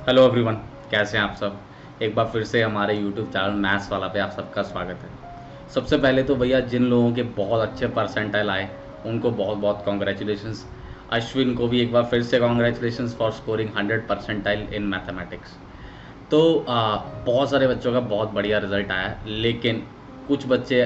Hello everyone, कैसे हैं आप सब। एक बार फिर से हमारे यूट्यूब चैनल मैथ्स वाला पे आप सबका स्वागत है। सबसे पहले तो भैया जिन लोगों के बहुत अच्छे परसेंटाइल आए उनको बहुत बहुत कॉन्ग्रेचुलेशंस। अश्विन को भी एक बार फिर से congratulations for scoring 100 percentile in mathematics. तो बहुत सारे बच्चों का बहुत बढ़िया रिजल्ट आया है, लेकिन कुछ बच्चे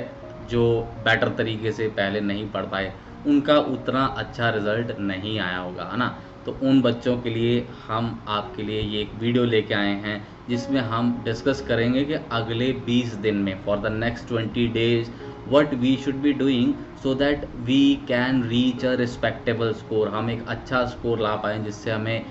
जो बेटर तरीके से पहले नहीं पढ़ पाए उनका उतना अच्छा रिजल्ट नहीं आया होगा, है ना। तो उन बच्चों के लिए हम आपके लिए ये एक वीडियो लेके आए हैं जिसमें हम डिस्कस करेंगे कि अगले 20 दिन में for the next 20 days what we should be doing so that we can reach a respectable score. हम एक अच्छा स्कोर ला पाएँ जिससे हमें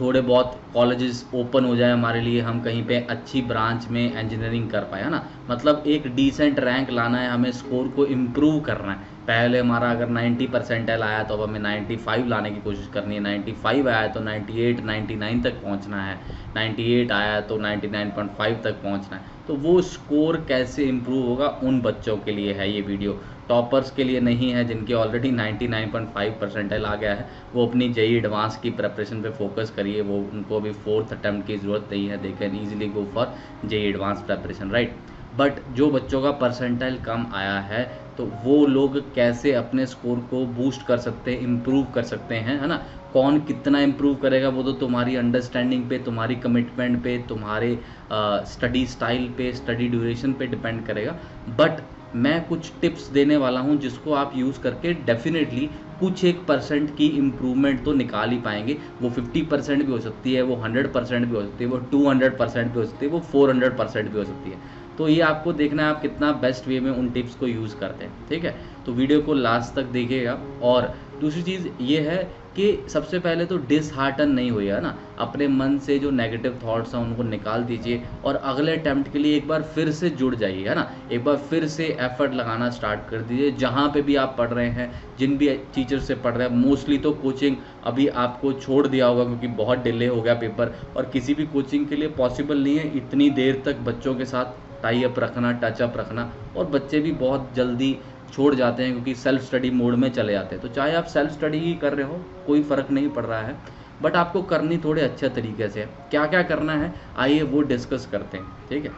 थोड़े बहुत कॉलेजेस ओपन हो जाए हमारे लिए, हम कहीं पे अच्छी ब्रांच में इंजीनियरिंग कर पाए, है ना। मतलब एक डिसेंट रैंक लाना है, हमें स्कोर को इम्प्रूव करना है। पहले हमारा अगर 90 परसेंटाइल आया तो अब हमें 95 लाने की कोशिश करनी है, 95 आया तो 98 99 तक पहुंचना है, 98 आया तो 99.5 तक पहुंचना है। तो वो स्कोर कैसे इम्प्रूव होगा उन बच्चों के लिए है ये वीडियो। टॉपर्स के लिए नहीं है, जिनके ऑलरेडी 99.5 परसेंटाइल आ गया है वो अपनी जेई एडवांस की प्रिपरेशन पे फोकस करिए। वो उनको भी फोर्थ अटैम्प्ट की ज़रूरत नहीं है, they can easily go for JEE advance preparation, right. But जो बच्चों का परसेंटाइल कम आया है तो वो लोग कैसे अपने स्कोर को बूस्ट कर सकते हैं, इम्प्रूव कर सकते हैं, है ना। कौन कितना इम्प्रूव करेगा वो तो तुम्हारी अंडरस्टैंडिंग पे, तुम्हारी कमिटमेंट पे, तुम्हारे स्टडी स्टाइल पे, स्टडी ड्यूरेशन पे डिपेंड करेगा। बट मैं कुछ टिप्स देने वाला हूँ जिसको आप यूज़ करके डेफिनेटली कुछ 1% की इम्प्रूवमेंट तो निकाल ही पाएंगे। वो 50% भी हो सकती है, वो 100% भी हो सकती है, वो 200% भी हो सकती है, वो 400% भी हो सकती है। तो ये आपको देखना है आप कितना बेस्ट वे में उन टिप्स को यूज़ करते हैं, ठीक है। तो वीडियो को लास्ट तक देखिएगा। और दूसरी चीज़ ये है कि सबसे पहले तो डिसहार्टन नहीं होइए, है ना। अपने मन से जो नेगेटिव थॉट्स हैं उनको निकाल दीजिए और अगले अटैम्प्ट के लिए एक बार फिर से जुड़ जाइए, है ना। एक बार फिर से एफर्ट लगाना स्टार्ट कर दीजिए जहाँ पे भी आप पढ़ रहे हैं, जिन भी टीचर से पढ़ रहे हैं। मोस्टली तो कोचिंग अभी आपको छोड़ दिया होगा क्योंकि बहुत डिले हो गया पेपर, और किसी भी कोचिंग के लिए पॉसिबल नहीं है इतनी देर तक बच्चों के साथ टाई अप रखना, टच अप रखना। और बच्चे भी बहुत जल्दी छोड़ जाते हैं क्योंकि सेल्फ स्टडी मोड में चले जाते हैं। तो चाहे आप सेल्फ स्टडी ही कर रहे हो कोई फ़र्क नहीं पड़ रहा है, बट आपको करनी थोड़े अच्छे तरीके से है। क्या क्या करना है आइए वो डिस्कस करते हैं, ठीक है।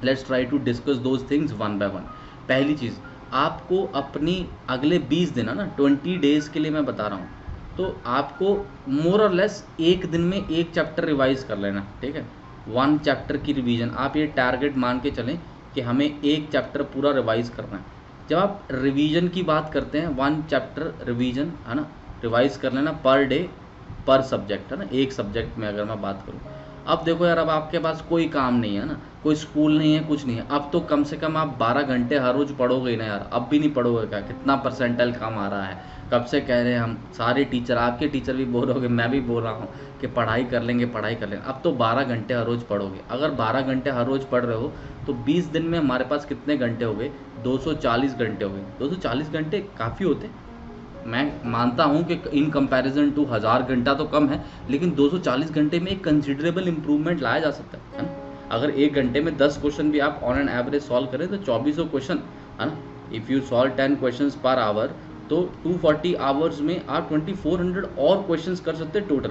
Let's try to discuss those things one by one. पहली चीज़, आपको अपनी अगले 20 दिन, है ना, 20 डेज़ के लिए मैं बता रहा हूँ, तो आपको मोर और लेस एक दिन में एक चैप्टर रिवाइज कर लेना, ठीक है। 1 चैप्टर की रिवीजन आप ये टारगेट मान के चलें कि हमें एक चैप्टर पूरा रिवाइज करना है। जब आप रिवीजन की बात करते हैं, 1 चैप्टर रिवीजन, है ना, रिवाइज कर लेना पर डे पर सब्जेक्ट, है ना। एक सब्जेक्ट में अगर मैं बात करूँ, अब देखो यार, अब आपके पास कोई काम नहीं है ना, कोई स्कूल नहीं है, कुछ नहीं है, अब तो कम से कम आप 12 घंटे हर रोज पढ़ोगे ही ना यार। अब भी नहीं पढ़ोगे क्या? कितना परसेंटाइल कम आ रहा है, कब से कह रहे हैं हम सारे टीचर, आपके टीचर भी बोल रहे हो, मैं भी बोल रहा हूँ कि पढ़ाई कर लेंगे, पढ़ाई कर लेंगे। अब तो 12 घंटे हर रोज़ पढ़ोगे। अगर 12 घंटे हर रोज़ पढ़ रहे हो तो 20 दिन में हमारे पास कितने घंटे हो गए? 240 घंटे हो गए। 240 घंटे काफ़ी होते हैं। मैं मानता हूँ कि इन कंपैरिजन टू 1000 घंटा तो कम है, लेकिन 240 घंटे में एक कंसिडरेबल इंप्रूवमेंट लाया जा सकता है ना। अगर एक घंटे में 10 क्वेश्चन भी आप ऑन एन एवरेज सॉल्व करें तो 2400 क्वेश्चन, है ना। If you solve 10 question per hour तो 240 आवर्स में आप 2400 और क्वेश्चन कर सकते हैं टोटल।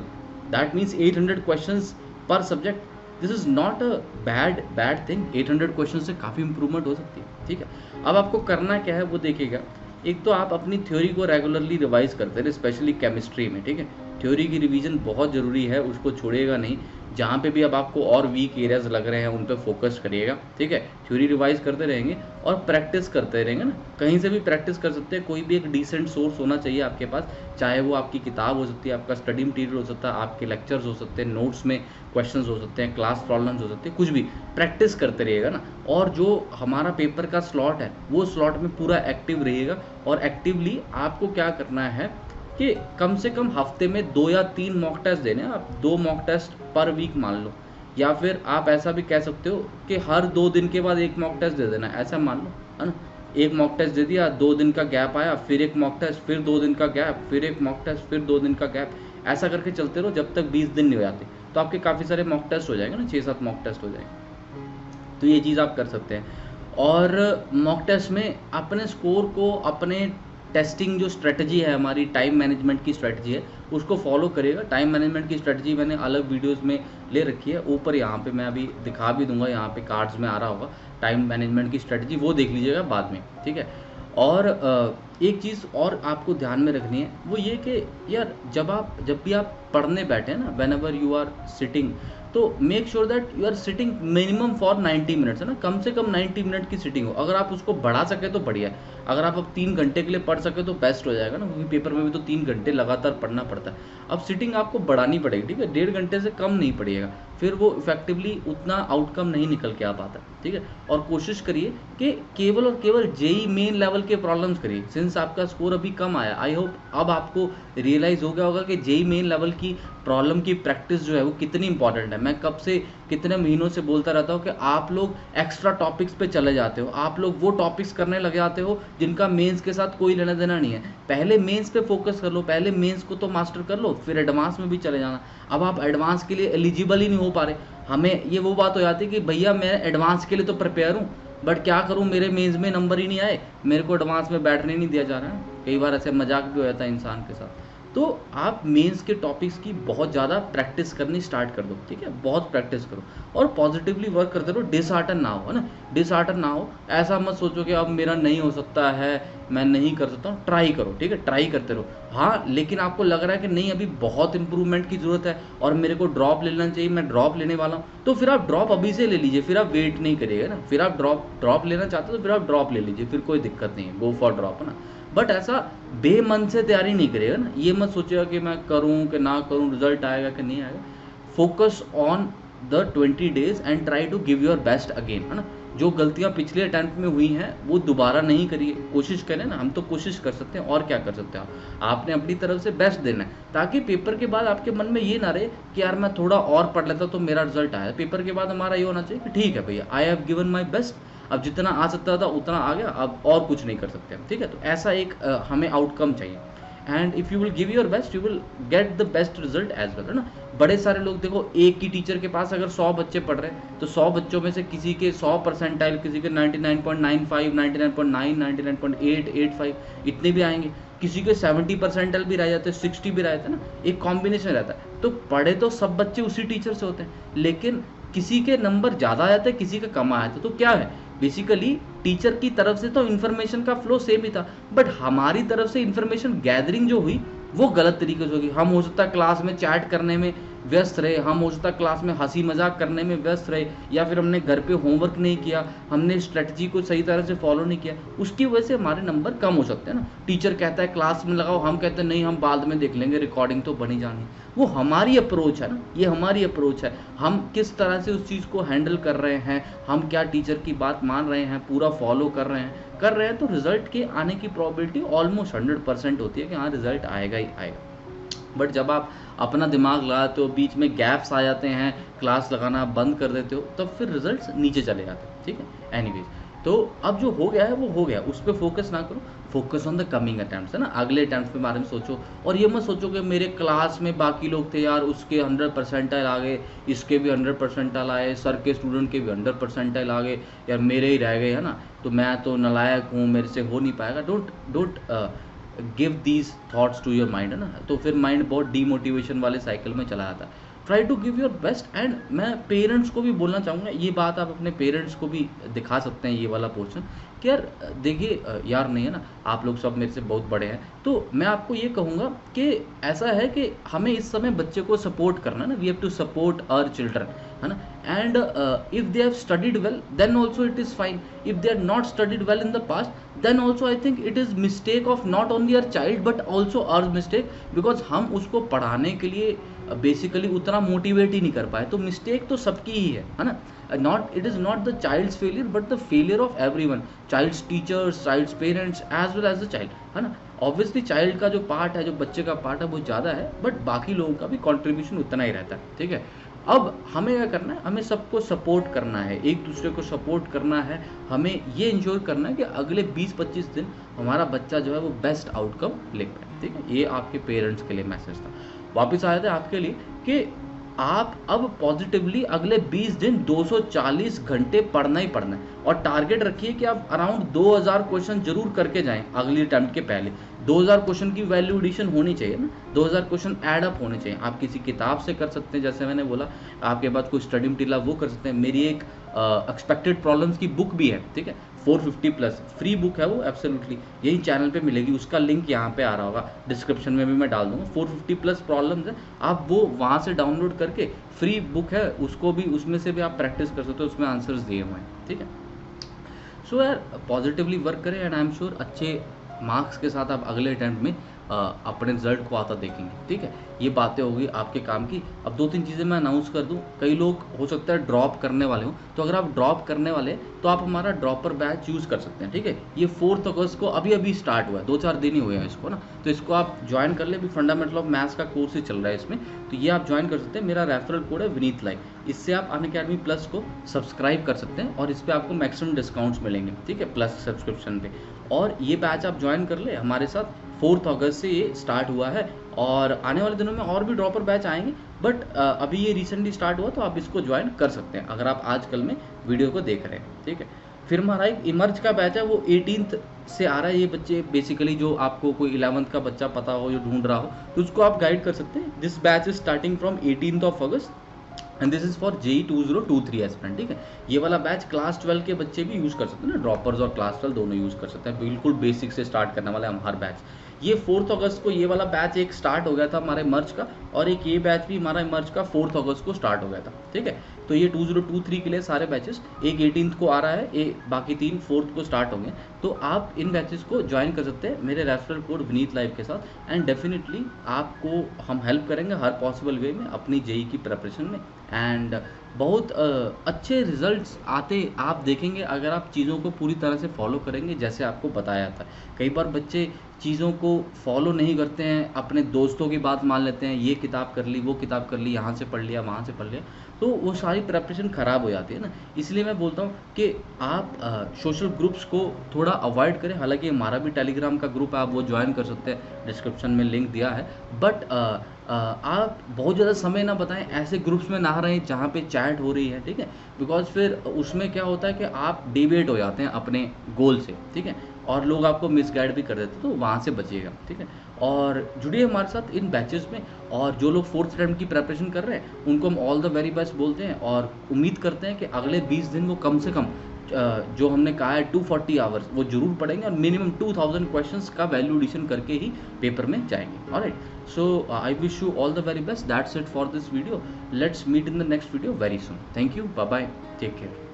दैट मीन्स 800 क्वेश्चन पर subject. This is not a bad thing. 800 question से काफ़ी इंप्रूवमेंट हो सकती है, ठीक है। अब आपको करना क्या है वो देखिएगा। एक तो आप अपनी थ्योरी को रेगुलरली रिवाइज करते रहे, स्पेशली केमिस्ट्री में, ठीक है। थ्योरी की रिवीजन बहुत ज़रूरी है, उसको छोड़िएगा नहीं। जहाँ पे भी अब आपको और वीक एरियाज लग रहे हैं उन पर फोकस करिएगा, ठीक है। थ्योरी रिवाइज करते रहेंगे और प्रैक्टिस करते रहेंगे ना। कहीं से भी प्रैक्टिस कर सकते हैं, कोई भी एक डिसेंट सोर्स होना चाहिए आपके पास। चाहे वो आपकी किताब हो सकती है, आपका स्टडी मटीरियल हो सकता है, आपके लेक्चर्स हो सकते हैं, नोट्स में क्वेश्चंस हो सकते हैं, क्लास प्रॉब्लम्स हो सकते हैं, कुछ भी प्रैक्टिस करते रहिएगा ना। और जो हमारा पेपर का स्लॉट है वो स्लॉट में पूरा एक्टिव रहिएगा। और एक्टिवली आपको क्या करना है कि कम से कम हफ्ते में 2 या 3 मॉक टेस्ट देने हैं। आप 2 मॉक टेस्ट पर वीक मान लो, या फिर आप ऐसा भी कह सकते हो कि हर 2 दिन के बाद एक मॉक टेस्ट दे देना, ऐसा मान लो, है ना। एक मॉक टेस्ट दे दिया, 2 दिन का गैप आया, फिर एक मॉक टेस्ट, फिर 2 दिन का गैप, फिर एक मॉक टेस्ट, फिर 2 दिन का गैप। ऐसा करके चलते रहो जब तक 20 दिन नहीं हो जाते। तो आपके काफ़ी सारे मॉक टेस्ट हो जाएंगे ना, 6-7 मॉक टेस्ट हो जाएंगे। तो ये चीज़ आप कर सकते हैं। और मॉक टेस्ट में अपने स्कोर को, अपने टेस्टिंग जो स्ट्रेटजी है, हमारी टाइम मैनेजमेंट की स्ट्रेटजी है, उसको फॉलो करिएगा। टाइम मैनेजमेंट की स्ट्रेटजी मैंने अलग वीडियोस में ले रखी है, ऊपर यहाँ पे मैं अभी दिखा भी दूंगा, यहाँ पे कार्ड्स में आ रहा होगा टाइम मैनेजमेंट की स्ट्रेटजी, वो देख लीजिएगा बाद में, ठीक है। और एक चीज़ और आपको ध्यान में रखनी है, वो ये कि यार जब भी आप पढ़ने बैठे ना, whenever you are sitting, तो make sure that you are sitting minimum for 90 minutes, है ना, कम से कम 90 मिनट की सिटिंग हो। अगर आप उसको बढ़ा सके तो बढ़िया है, अगर आप अब 3 घंटे के लिए पढ़ सके तो बेस्ट हो जाएगा ना, क्योंकि पेपर में भी तो 3 घंटे लगातार पढ़ना पड़ता है। अब सिटिंग आपको बढ़ानी पड़ेगी, ठीक है, 1.5 घंटे से कम नहीं पड़िएगा, फिर वो इफेक्टिवली उतना आउटकम नहीं निकल के आ पाता, ठीक है। और कोशिश करिए कि केवल और केवल जेई मेन लेवल के प्रॉब्लम्स करिए। सिंस आपका स्कोर अभी कम आया, आई होप अब आपको रियलाइज हो गया होगा कि जेई मेन लेवल की प्रॉब्लम की प्रैक्टिस जो है वो कितनी इंपॉर्टेंट है। मैं कब से कितने महीनों से बोलता रहता हूँ कि आप लोग एक्स्ट्रा टॉपिक्स पे चले जाते हो, आप लोग वो टॉपिक्स करने लग जाते हो जिनका मेंस के साथ कोई लेना देना नहीं है। पहले मेंस पे फोकस कर लो, पहले मेंस को तो मास्टर कर लो, फिर एडवांस में भी चले जाना। अब आप एडवांस के लिए एलिजिबल ही नहीं हो पा रहे, हमें ये वो बात हो जाती है कि भैया मैं एडवांस के लिए तो प्रिपेयर हूँ, बट क्या करूँ, मेरे मेंस में नंबर ही नहीं आए, मेरे को एडवांस में बैठने नहीं दिया जा रहा है। कई बार ऐसे मजाक भी हो जाता है इंसान के साथ। तो आप मेंस के टॉपिक्स की बहुत ज़्यादा प्रैक्टिस करनी स्टार्ट कर दो, ठीक है, बहुत प्रैक्टिस करो और पॉजिटिवली वर्क करते रहो, डिसहार्टन ना हो, है ना, डिसहार्टन ना हो। ऐसा मत सोचो कि अब मेरा नहीं हो सकता है, मैं नहीं कर सकता हूँ, ट्राई करो, ठीक है, ट्राई करते रहो। हाँ, लेकिन आपको लग रहा है कि नहीं अभी बहुत इंप्रूवमेंट की ज़रूरत है और मेरे को ड्रॉप ले लेना चाहिए, मैं ड्रॉप लेने वाला हूँ, तो फिर आप ड्रॉप अभी से ले लीजिए, फिर आप वेट नहीं करिएगा ना, फिर आप ड्रॉप लेना चाहते हो तो फिर आप ड्रॉप ले लीजिए, फिर कोई दिक्कत नहीं है, गो फॉर ड्रॉप, है ना। बट ऐसा बेमन से तैयारी नहीं करेगा ना, ये मत सोचिएगा कि मैं करूं कि ना करूं, रिजल्ट आएगा कि नहीं आएगा। Focus on the 20 days and try to give your best again, है ना। जो गलतियां पिछले अटेम्प्ट में हुई हैं वो दोबारा नहीं करिए, कोशिश करें ना, हम तो कोशिश कर सकते हैं, और क्या कर सकते हैं आपने अपनी तरफ से बेस्ट देना है, ताकि पेपर के बाद आपके मन में ये ना रहे कि यार मैं थोड़ा और पढ़ लेता तो मेरा रिजल्ट आया। पेपर के बाद हमारा ये होना चाहिए कि ठीक है भैया, I have given my best, अब जितना आ सकता था उतना आ गया, अब और कुछ नहीं कर सकते हम, ठीक है। तो ऐसा एक हमें आउटकम चाहिए, and if you will give your best you will get the best result as well, है ना। बड़े सारे लोग देखो, एक ही टीचर के पास अगर 100 बच्चे पढ़ रहे हैं तो 100 बच्चों में से किसी के 100 परसेंटाइल, किसी के 99.95, 99.9, 99.8, 85 इतने भी आएंगे, किसी के 70 परसेंटाइल भी रह जाते हैं, 60 भी रह जाते हैं ना, एक कॉम्बिनेशन रहता है। तो पढ़े तो सब बच्चे उसी टीचर से होते हैं, लेकिन किसी के नंबर ज़्यादा आ जाते हैं, किसी का कम आ जाता है। तो क्या है, बेसिकली टीचर की तरफ से तो इन्फॉर्मेशन का फ्लो सेम ही था, बट हमारी तरफ से इन्फॉर्मेशन गैदरिंग जो हुई वो गलत तरीके से होगी। हम हो सकता है क्लास में चैट करने में व्यस्त रहे, हम हो सकता है क्लास में हंसी मजाक करने में व्यस्त रहे, या फिर हमने घर पे होमवर्क नहीं किया, हमने स्ट्रेटजी को सही तरह से फॉलो नहीं किया, उसकी वजह से हमारे नंबर कम हो सकते हैं ना। टीचर कहता है क्लास में लगाओ, हम कहते हैं नहीं हम बाद में देख लेंगे, रिकॉर्डिंग तो बनी जानी। वो हमारी अप्रोच है ना, ये हमारी अप्रोच है, हम किस तरह से उस चीज़ को हैंडल कर रहे हैं, हम क्या टीचर की बात मान रहे हैं, पूरा फॉलो कर रहे हैं, तो रिजल्ट के आने की प्रोबेबिलिटी ऑलमोस्ट 100% होती है कि हाँ रिजल्ट आएगा ही आएगा। बट जब आप अपना दिमाग लगाते हो, बीच में गैप्स आ जाते हैं, क्लास लगाना बंद कर देते हो, तब फिर रिजल्ट्स नीचे चले जाते हैं, ठीक है। एनीवेज, तो अब जो हो गया है वो हो गया, उस पर फोकस ना करो, focus on the coming attempts, है ना, अगले अटैम्प्ट्स के बारे में सोचो। और ये मत सोचो कि मेरे क्लास में बाकी लोग थे यार, उसके 100 परसेंटाइल आ गए, इसके भी 100 परसेंटाइल आए, सर के स्टूडेंट के भी 100 परसेंटाइल आ गए, यार मेरे ही रह गए, है ना, तो मैं तो नालायक हूँ, मेरे से हो नहीं पाएगा। Don't give these thoughts to your mind, है ना, तो फिर माइंड बहुत डीमोटिवेशन वाले साइकिल में चला जाता है। Try to give your best, and मैं पेरेंट्स को भी बोलना चाहूँगा, ये बात आप अपने पेरेंट्स को भी दिखा सकते हैं, ये वाला पोर्शन कि यार देखिए यार नहीं है ना, आप लोग सब मेरे से बहुत बड़े हैं, तो मैं आपको ये कहूँगा कि ऐसा है कि हमें इस समय बच्चे को सपोर्ट करना है ना, we have to support our children, है ना। And if they have studied well then also it is fine, if they are not studied well in the past then also I think it is mistake of not only our child but also our mistake, because हम उसको पढ़ाने के लिए basically उतना motivate ही नहीं कर पाए, तो मिस्टेक तो सबकी ही है ना। Not it is not the child's failure but the failure of everyone, child's teachers, child's parents as well as the child, है ना। ऑब्वियसली चाइल्ड का जो पार्ट है, जो बच्चे का पार्ट है वो ज़्यादा है, बट बाकी लोगों का भी कॉन्ट्रीब्यूशन उतना ही रहता है, ठीक है। अब हमें क्या करना है, हमें सबको सपोर्ट करना है, एक दूसरे को सपोर्ट करना है, हमें ये इंश्योर करना है कि अगले 20-25 दिन हमारा बच्चा जो है वो बेस्ट आउटकम ले पाए, ठीक है। ये आपके पेरेंट्स के लिए मैसेज था। वापस आया था आपके लिए कि आप अब पॉजिटिवली अगले 20 दिन 240 घंटे पढ़ना ही पढ़ना है, और टारगेट रखिए कि आप अराउंड 2000 क्वेश्चन जरूर करके जाएं अगली अटेम्प्ट के पहले। 2000 क्वेश्चन की वैल्यू एडिशन होनी चाहिए ना, 2000 क्वेश्चन ऐड अप होने चाहिए। आप किसी किताब से कर सकते हैं, जैसे मैंने बोला, आपके पास कोई स्टडी मटीरियल वो कर सकते हैं। मेरी एक एक्सपेक्टेड प्रॉब्लम्स की बुक भी है, ठीक है, 450 प्लस फ्री बुक है वो, एब्सोल्युटली यही चैनल पे मिलेगी, उसका लिंक यहाँ पे आ रहा होगा, डिस्क्रिप्शन में भी मैं डाल दूंगा। 450 प्लस प्रॉब्लम्स है, आप वो वहाँ से डाउनलोड करके, फ्री बुक है, उसको भी, उसमें से भी आप प्रैक्टिस कर सकते हो, उसमें आंसर्स दिए हुए हैं, ठीक है। सो यार पॉजिटिवली वर्क करें एंड आई एम श्योर अच्छे मार्क्स के साथ आप अगले अटेम्प्ट में अपने रिजल्ट को आता देखेंगे, ठीक है। ये बातें होगी आपके काम की। अब 2-3 चीज़ें मैं अनाउंस कर दूं, कई लोग हो सकता है ड्रॉप करने वाले हो, तो अगर आप ड्रॉप करने वाले हैं तो आप हमारा ड्रॉपर बैच यूज़ कर सकते हैं, ठीक है। ये 4 अगस्त को अभी अभी स्टार्ट हुआ है, 2-4 दिन ही हुए हैं इसको ना, तो इसको आप ज्वाइन कर ले। अभी फंडामेंटल ऑफ मैथ्स का कोर्स ही चल रहा है इसमें, तो ये आप ज्वाइन कर सकते हैं। मेरा रेफरल कोड है विनीत लाइव, इससे आप अनअकैडमी प्लस को सब्सक्राइब कर सकते हैं और इस पर आपको मैक्सिमम डिस्काउंट्स मिलेंगे, ठीक है, प्लस सब्सक्रिप्शन पे। और ये बैच आप ज्वाइन कर ले हमारे साथ, 4 अगस्त से ये स्टार्ट हुआ है और आने वाले दिनों में और भी ड्रॉपर बैच आएंगे, बट अभी ये रिसेंटली स्टार्ट हुआ, तो आप इसको ज्वाइन कर सकते हैं अगर आप आजकल में वीडियो को देख रहे हैं, ठीक है। फिर हमारा एक इमर्ज का बैच है, वो 18th से आ रहा है। ये बच्चे बेसिकली जो आपको कोई 11th का बच्चा पता हो, जो ढूंढ रहा हो, तो उसको आप गाइड कर सकते हैं। This batch is starting from 18th August and this is for JEE 2023 aspirant, ठीक है। ये वाला बैच क्लास 12 के बच्चे भी यूज़ कर सकते हैं ना, ड्रॉपर्स और क्लास 12 दोनों यूज़ कर सकते हैं। बिल्कुल बेसिक से स्टार्ट करने वाले हम हर बैच। ये 4 अगस्त को ये वाला बैच एक स्टार्ट हो गया था हमारे मर्ज का, और एक ये बैच भी हमारा मर्ज का 4 अगस्त को स्टार्ट हो गया था, ठीक है। तो ये 2023 के लिए सारे बैचेस, एक 18th को आ रहा है, बाकी 3 4th को स्टार्ट होंगे। तो आप इन बैचेस को ज्वाइन कर सकते हैं मेरे रेफरल कोड विनीत लाइव के साथ, एंड डेफिनेटली आपको हम हेल्प करेंगे हर पॉसिबल वे में अपनी JEE की प्रिपरेशन में। एंड बहुत अच्छे रिजल्ट्स आते आप देखेंगे अगर आप चीज़ों को पूरी तरह से फॉलो करेंगे जैसे आपको बताया था। कई बार बच्चे चीज़ों को फॉलो नहीं करते हैं, अपने दोस्तों की बात मान लेते हैं, ये किताब कर ली, वो किताब कर ली, यहाँ से पढ़ लिया, वहाँ से पढ़ लिया, तो वो सारी प्रेपरेशन ख़राब हो जाती है ना। इसलिए मैं बोलता हूँ कि आप सोशल ग्रुप्स को थोड़ा अवॉइड करें। हालांकि हमारा भी टेलीग्राम का ग्रुप है, आप वो ज्वाइन कर सकते हैं, डिस्क्रिप्शन में लिंक दिया है। बट आप बहुत ज़्यादा समय ना बताएं, ऐसे ग्रुप्स में ना रहें जहाँ पे चैट हो रही है, ठीक है, बिकॉज फिर उसमें क्या होता है कि आप डिबेट हो जाते हैं अपने गोल से, ठीक है, और लोग आपको मिसगाइड भी कर देते हैं, तो वहाँ से बचिएगा, ठीक है। और जुड़िए हमारे साथ इन बैचेस में, और जो लोग 4th अटेम्प्ट की प्रिपरेशन कर रहे हैं उनको हम ऑल द वेरी बेस्ट बोलते हैं, और उम्मीद करते हैं कि अगले 20 दिन को कम से कम जो हमने कहा है 240 आवर्स वो जरूर पढ़ेंगे, और मिनिमम 2000 क्वेश्चंस का वैल्यू एडिशन करके ही पेपर में जाएंगे। Alright, so I wish you all the very best. That's it for this video. Let's meet in the next video very soon. Thank you. Bye bye. Take care.